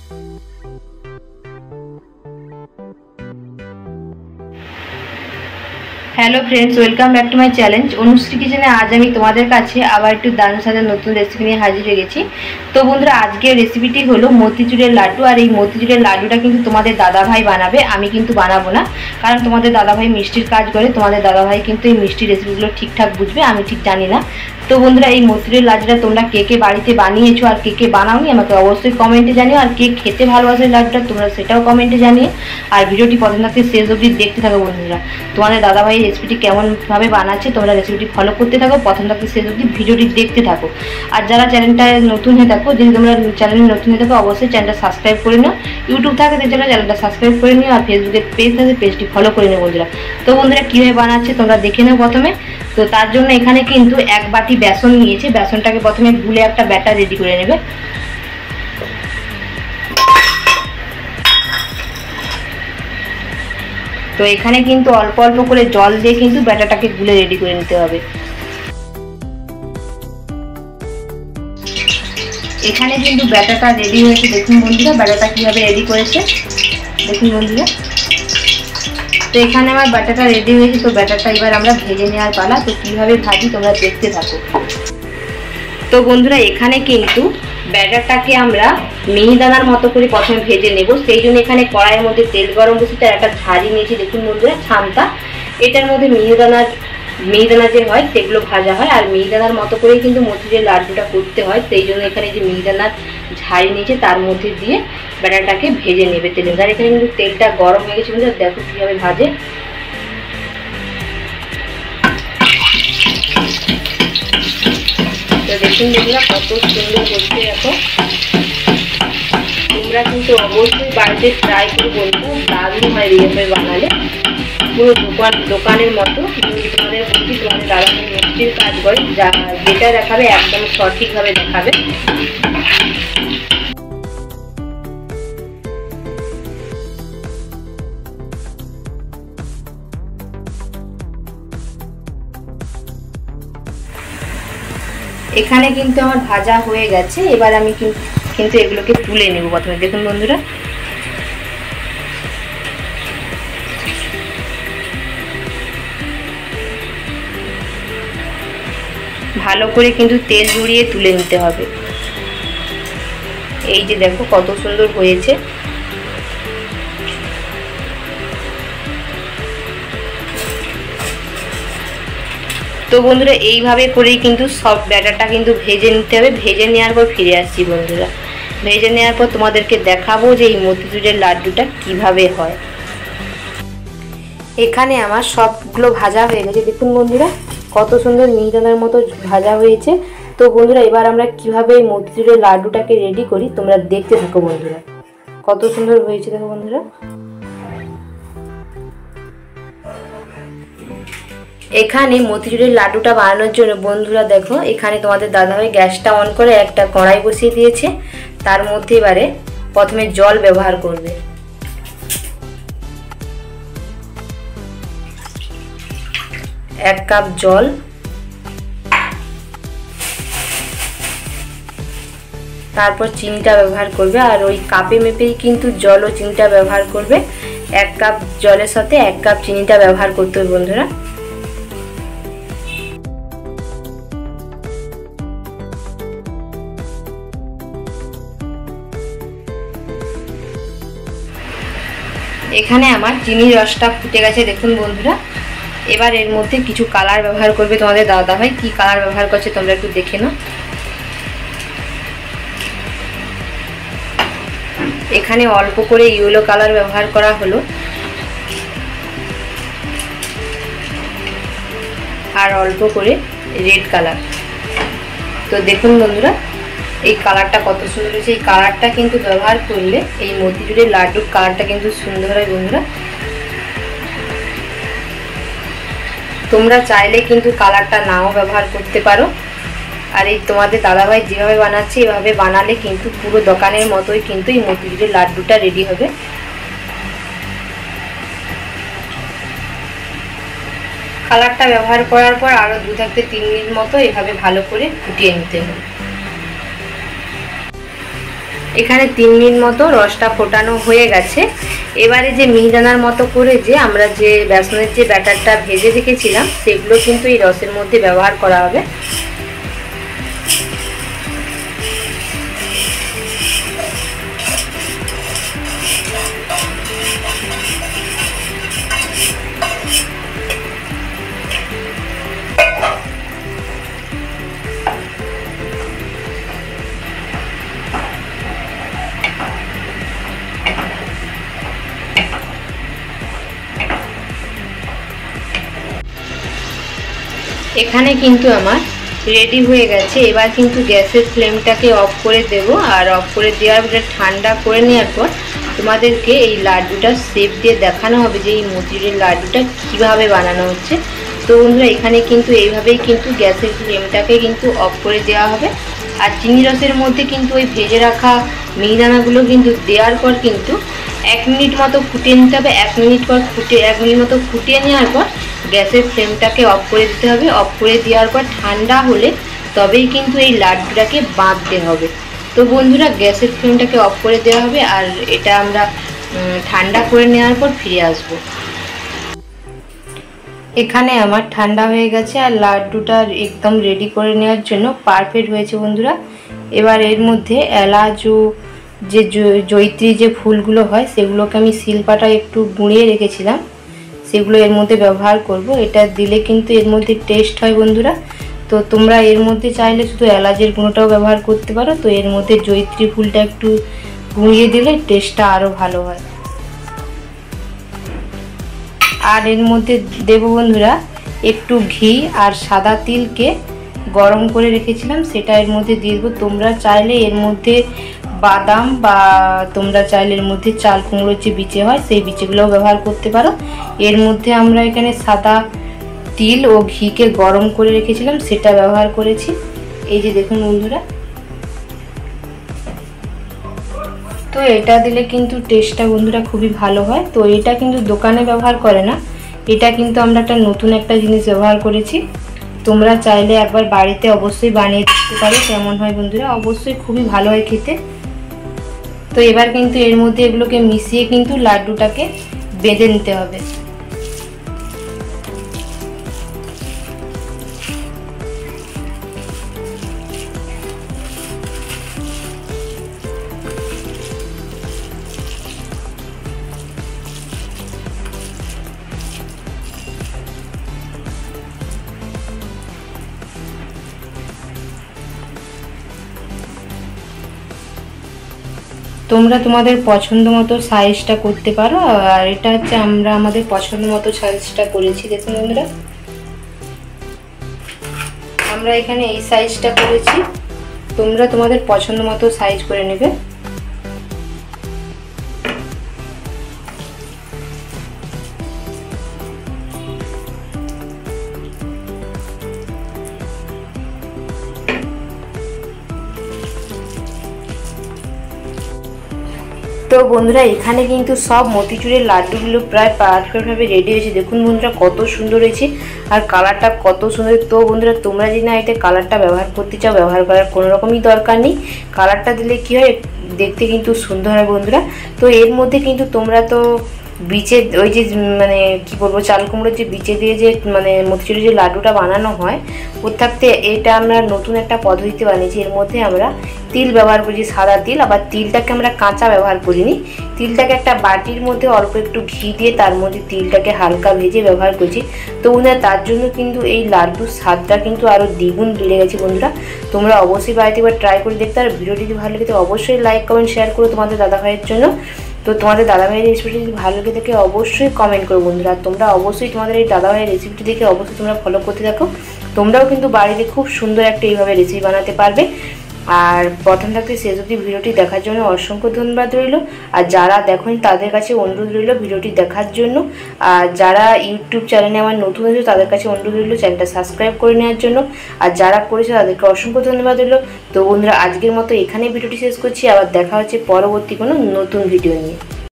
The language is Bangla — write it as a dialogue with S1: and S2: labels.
S1: Hello friends, welcome back to my channel Anushree किचेने। आज আমি তোমাদের কাছে আবার একটু দারুণ সাজা নতুন রেসিপি নিয়ে হাজির হয়ে গেছি। তো বন্ধুরা, আজকের রেসিপিটি হলো মতিচুরের লাড্ডু। আর এই মতিচুরের লাড্ডুটা কিন্তু তোমাদের দাদাভাই বানাবে, আমি কিন্তু বানাবো না, কারণ তোমাদের দাদাভাই মিষ্টির কাজ করে। তোমাদের দাদাভাই কিন্তু এই মিষ্টি রেসিপিগুলো ঠিকঠাক বুঝবে, আমি ঠিক জানি না। তো বন্ধুরা, এই মতিচুরের লাড্ডুটা তোমরা কে কে বাড়িতে বানিয়েছো আর কে কে বানাওনি আমাকে অবশ্যই কমেন্টে জানিও। আর কে খেতে ভালোবাসে লাড্ডুটা তোমরা সেটাও কমেন্টে জানিও। আর ভিডিওটি প্রথম থেকে শেষ অবধি দেখতে থাকো বন্ধুরা। তোমাদের দাদাভাই রেসিপিটি কেমনভাবে বানাচ্ছে তোমরা রেসিপিটি ফলো করতে থাকো, প্রথম থেকে শেষ অবধি ভিডিওটি দেখতে থাকো। আর যারা চ্যানেলটা নতুন হয়ে থাকো, যদি তোমরা চ্যানেলে নতুন হয়ে থাকো অবশ্যই চ্যানেলটা সাবস্ক্রাইব করে নিও। ইউটিউব থাকে চ্যানেলটা সাবস্ক্রাইব করে নিও, আর ফেসবুকের পেজ থাকে পেজটি ফলো করে নিও বন্ধুরা। তো বন্ধুরা, কীভাবে বানাচ্ছে তোমরা দেখে নাও প্রথমে। তো তার জন্য এখানে কিন্তু এক বাটি বেসন নিয়েছে। বেসনটাকে প্রথমে গুলে একটা ব্যাটার রেডি করে নেবে। তো এখানে কিন্তু অল্প অল্প করে জল দিয়ে কিন্তু ব্যাটারটাকে গুলে রেডি করে নিতে হবে। এখানে কিন্তু ব্যাটারটা রেডি হয়েছে, দেখুন বন্ধুরা ব্যাটারটা কিভাবে রেডি করেছে দেখুন বন্ধুরা। তো এখানে আমার ব্যাটারটা রেডি হয়েছে। তো ব্যাটারটা এবার আমরা ভেজে নেওয়ার পালা। তো কিভাবে ভাজি তোমরা দেখতে থাকো। তো বন্ধুরা, এখানে কিন্তু ব্যাটারটাকে আমরা মিহিদানার মতো করে প্রথমে ভেজে নেব। সেই জন্য এখানে কড়াইয়ের মধ্যে তেল গরম বসিয়ে তার একটা ঝাড়ি নিয়েছি দেখুন বন্ধুরা, ছানটা। এটার মধ্যে মিহিদানা যে হয় সেগুলো ভাজা হয়। আর মিহিদানার মতো করেই কিন্তু মতিচুরের লাড্ডুটা করতে হয়। সেই জন্য এখানে যে মিহিদানার ঝাড়ি নিয়েছে তার মধ্যে দিয়ে ব্যাটারটাকে ভেজে নেবে তেলে। আর এখানে কিন্তু তেলটা গরম হয়ে গেছে বন্ধুরা, দেখো কীভাবে ভাজে। তো দেখুন বন্ধুরা কত সুন্দর হচ্ছে। দেখো তোমরা কিন্তু অবশ্যই বাড়িতে ট্রাই করে বলবো, দারুণ হয় এইভাবে বানালে, পুরো দোকানের মতো। তোমাদের বলছি তোমাদের দাদাভাই মিষ্টির কাজ করে, যেটা দেখাবে একদম সঠিকভাবে দেখাবে। এখানে কিন্তু আমার ভাজা হয়ে গেছে। এবার আমি কিন্তু এগুলোকে তুলে নেব প্রথমে। দেখুন বন্ধুরা ভালো করে কিন্তু তেল ঝরিয়ে তুলে নিতে হবে। এই যে দেখো কত সুন্দর হয়েছে। তো বন্ধুরা, এইভাবে করেই কিন্তু সব ব্যাটারটা কিন্তু ভেজে নিতে হবে। ভেজে নেওয়ার পর ফিরে আসছি বন্ধুরা। ভেজে নেওয়ার পর তোমাদেরকে দেখাবো যে এই মতিচুরের লাড্ডুটা কিভাবে হয়। এখানে আমার সবগুলো ভাজা হয়ে গেছে দেখুন বন্ধুরা, কত সুন্দর মিহিদানার মতো ভাজা হয়েছে। তো বন্ধুরা, এবার আমরা কিভাবে এই মতিচুরের লাড্ডুটাকে রেডি করি তোমরা দেখতে থাকো বন্ধুরা। কত সুন্দর হয়েছে দেখো বন্ধুরা। এখানে মতিচুরের লাড্ডুটা বানানোর জন্য বন্ধুরা দেখো, এখানে তোমাদের দাদাভাই গ্যাসটা অন করে একটা কড়াই বসিয়ে দিয়েছে। তার মধ্যে এবারে প্রথমে জল ব্যবহার করবে। এক কাপ জল, তারপর চিনিটা ব্যবহার করবে। আর ওই কাপে মেপেই কিন্তু জল ও চিনিটা ব্যবহার করবে। এক কাপ জলের সাথে এক কাপ চিনিটা ব্যবহার করতে হবে বন্ধুরা। এখানে আমার চিনির রসটা ফুটে গেছে দেখুন বন্ধুরা। এবার এর মধ্যে কিছু কালার ব্যবহার করবে তোমাদের দাদাভাই। কি কালার ব্যবহার করছে তোমরা একটু দেখে নাও। এখানে অল্প করে ইয়েলো কালার ব্যবহার করা হলো, আর অল্প করে রেড কালার। তো দেখুন বন্ধুরা এই কালারটা কত সুন্দর হয়েছে। এই কালারটা কিন্তু ব্যবহার করলে এই মতিচুরের লাড্ডুর কালারটা কিন্তু সুন্দর হয় বন্ধুরা। তোমরা চাইলে কিন্তু কালারটা নাও ব্যবহার করতে পারো। আর এই তোমাদের দাদাভাই যেভাবে বানাচ্ছে এভাবে বানালে কিন্তু পুরো দোকানের মতোই কিন্তু এই মতিচুরের লাড্ডুটা রেডি হবে। কালারটা ব্যবহার করার পর আরও 2 থেকে 3 মিনিট মতো এভাবে ভালো করে ফুটিয়ে নিতে হবে। এখানে 3 মিনিট মতো রসটা ফোটানো হয়ে গেছে। এবারে যে মিহিদানার মতো করে যে আমরা যে বেসনের যে ব্যাটারটা ভেজে রেখেছিলাম সেগুলো কিন্তু এই রসের মধ্যে ব্যবহার করা হবে। এখানে কিন্তু আমার রেডি হয়ে গেছে। এবার কিন্তু গ্যাসের ফ্লেমটাকে অফ করে দেব, আর অফ করে দেওয়ার পরে ঠান্ডা করে নেওয়ার পর তোমাদেরকে এই লাড্ডুটা শেপ দিয়ে দেখানো হবে যে এই মতিচুরের লাড্ডুটা কিভাবে বানানো হচ্ছে। তো বন্ধুরা এখানে কিন্তু এইভাবেই কিন্তু গ্যাসের ফ্লেমটাকে কিন্তু অফ করে দেওয়া হবে। আর চিনি রসের মধ্যে কিন্তু ওই ভেজে রাখা মিহিদানাগুলো কিন্তু দেওয়ার পর কিন্তু 1 মিনিট মতো ফুটিয়ে নিতে হবে। 1 মিনিট মতো ফুটিয়ে নেওয়ার পর গ্যাসের ফ্লেমটাকে অফ করে দিতে হবে। অফ করে দেওয়ার পর ঠান্ডা হলে তবেই কিন্তু এই লাড্ডুটাকে বাঁধতে হবে। তো বন্ধুরা গ্যাসের ফ্লেমটাকে অফ করে দেওয়া হবে, আর এটা আমরা ঠান্ডা করে নেওয়ার পর ফিরে আসব। এখানে আমার ঠান্ডা হয়ে গেছে আর লাড্ডুটা একদম রেডি করে নেওয়ার জন্য পারফেক্ট হয়েছে বন্ধুরা। এবার এর মধ্যে এলাচ ও যে জয়িত্রী যে ফুলগুলো হয় সেগুলোকে আমি শিলপাটা একটু গুঁড়িয়ে রেখেছিলাম, সেগুলো এর মধ্যে ব্যবহার করব। এটা দিলে কিন্তু এর মধ্যে টেস্ট হয় বন্ধুরা। তো তোমরা এর মধ্যে চাইলে শুধু এলাচের গুঁড়োটাও ব্যবহার করতে পারো। তো এর মধ্যে জয়িত্রী ফুলটা একটু গুঁড়িয়ে দিলে টেস্টটা আরও ভালো হয়। আর এর মধ্যে দেব বন্ধুরা একটু ঘি আর সাদা তিলকে গরম করে রেখেছিলাম, সেটা এর মধ্যে দিয়ে দেবো। তোমরা চাইলে এর মধ্যে বাদাম বা তোমরা চাইলে এর মধ্যে চাল কুমড়োর যে বিচে হয় সেই বিচেগুলোও ব্যবহার করতে পারো। এর মধ্যে আমরা এখানে সাদা তিল ও ঘিকে গরম করে রেখেছিলাম সেটা ব্যবহার করেছি। এই যে দেখুন বন্ধুরা, তো এটা দিলে কিন্তু টেস্টটা বন্ধুরা খুবই ভালো হয়। তো এটা কিন্তু দোকানে ব্যবহার করে না, এটা কিন্তু আমরা একটা নতুন একটা জিনিস ব্যবহার করেছি। তোমরা চাইলে একবার বাড়িতে অবশ্যই বানিয়ে দিতে পারো। কেমন হয় বন্ধুরা, অবশ্যই খুবই ভালো হয় খেতে। তো এবার কিন্তু এর মধ্যে এগুলোকে মিশিয়ে কিন্তু লাড্ডুটাকে বেঁধে নিতে হবে। তোমরা তোমাদের পছন্দ মতো সাইজটা করতে পারো। আর এটা হচ্ছে আমরা আমাদের পছন্দ মতো সাইজটা করেছি। দেখুন বন্ধুরা, আমরা এখানে এই সাইজটা করেছি, তোমরা তোমাদের পছন্দ মতো সাইজ করে নেবে। তো বন্ধুরা এখানে কিন্তু সব মতিচুরের লাড্ডুগুলো প্রায় পারফেক্টভাবে রেডি হয়েছে। দেখুন বন্ধুরা কত সুন্দর হয়েছে আর কালারটা কত সুন্দর। তো বন্ধুরা তোমরা যদি না এটা কালারটা ব্যবহার করতে চাও, ব্যবহার করার কোনো রকমই দরকার নেই। কালারটা দিলে কি হয়, দেখতে কিন্তু সুন্দর হয় বন্ধুরা। তো এর মধ্যে কিন্তু তোমরা তো বিচে ওই যে মানে কি বলবো চাল কুমড়োর যে বিচে দিয়ে যে মানে মতিচুরের যে লাড্ডুটা বানানো হয়, ওর থাকতে এটা আমরা নতুন একটা পদ্ধতিতে বানিয়েছি। এর মধ্যে আমরা তিল ব্যবহার করেছি, সাদা তিল। আবার তিলটাকে আমরা কাঁচা ব্যবহার করিনি, তিলটাকে একটা বাটির মধ্যে অল্প একটু ঘি দিয়ে তার মধ্যে তিলটাকে হালকা ভেজে ব্যবহার করেছি। তো বন্ধুরা তার জন্য কিন্তু এই লাড্ডুর স্বাদটা কিন্তু আরও দ্বিগুণ বেড়ে গেছে বন্ধুরা। তোমরা অবশ্যই বাড়িতে এবার ট্রাই করে দেখতে। আর ভিডিওটি যদি ভালো লাগে অবশ্যই লাইক কমেন্ট শেয়ার করো তোমাদের দাদাভাইয়ের জন্য। তো তোমাদের দাদাভাইয়ের রেসিপিটি যদি ভালো লেগে থাকে অবশ্যই কমেন্ট করো বন্ধুরা। তোমরা অবশ্যই তোমাদের এই দাদাভাইয়ের রেসিপিটি দেখে অবশ্যই তোমরা ফলো করতে থাকো। তোমরাও কিন্তু বাড়িতে খুব সুন্দর একটা এইভাবে রেসিপি বানাতে পারবে। আর প্রথম থাকতে শেষ অবধি ভিডিওটি দেখার জন্য অসংখ্য ধন্যবাদ রইল। আর যারা দেখেন তাদের কাছে অনুরোধ রইল ভিডিওটি দেখার জন্য। আর যারা ইউটিউব চ্যানেলে আমার নতুন আছে তাদের কাছে অনুরোধ রইল চ্যানেলটা সাবস্ক্রাইব করে নেওয়ার জন্য। আর যারা করেছে তাদেরকে অসংখ্য ধন্যবাদ রইল। তো বন্ধুরা আজকের মতো এখানেই ভিডিওটি শেষ করছি। আবার দেখা হচ্ছে পরবর্তী কোনো নতুন ভিডিও নিয়ে।